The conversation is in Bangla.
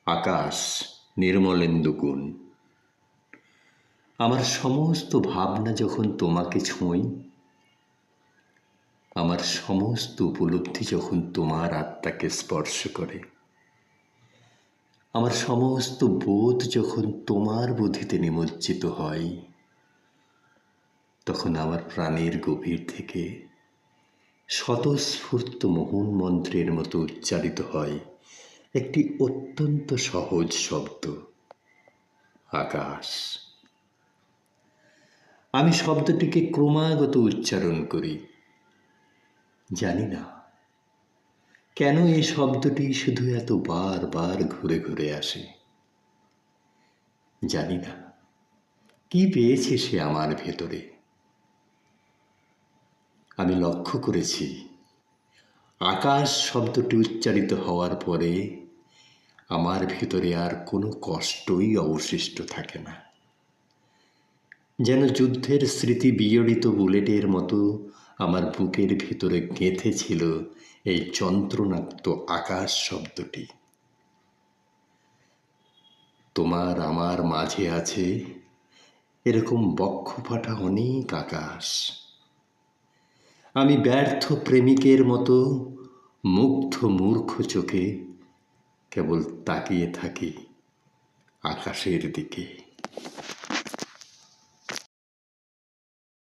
আকাশ নির্মলেন্দুকুণ। আমার সমস্ত ভাবনা যখন তোমাকে ছোঁয়, আমার সমস্ত উপলব্ধি যখন তোমার আত্মাকে স্পর্শ করে, আমার সমস্ত বোধ যখন তোমার বোধিতে নিমজ্জিত হয়, তখন আমার প্রাণের গভীর থেকে স্বতঃস্ফূর্ত মোহন মন্ত্রের মতো উচ্চারিত হয় একটি অত্যন্ত সহজ শব্দ, আকাশ। আমি শব্দটিকে ক্রমাগত উচ্চারণ করি। জানি না কেন এই শব্দটি শুধু এত বারবার ঘুরে ঘুরে আসে। জানি না কি পেয়েছে সে আমার ভেতরে। আমি লক্ষ্য করেছি, আকাশ শব্দটি উচ্চারিত হওয়ার পরে আমার ভিতরে আর কোনো কষ্টই অবশিষ্ট থাকে না। যেন যুদ্ধের স্মৃতি বিজড়িত বুলেটের মতো আমার বুকের ভিতরে গেঁথে ছিল এই যন্ত্রণাক্ত আকাশ শব্দটি। তোমার আমার মাঝে আছে এরকম বক্ষ ফাটা অনেক আকাশ। আমি ব্যর্থ প্রেমিকের মতো মুগ্ধ মূর্খ চোখে কেবল তাকিয়ে থাকি আকাশের দিকে।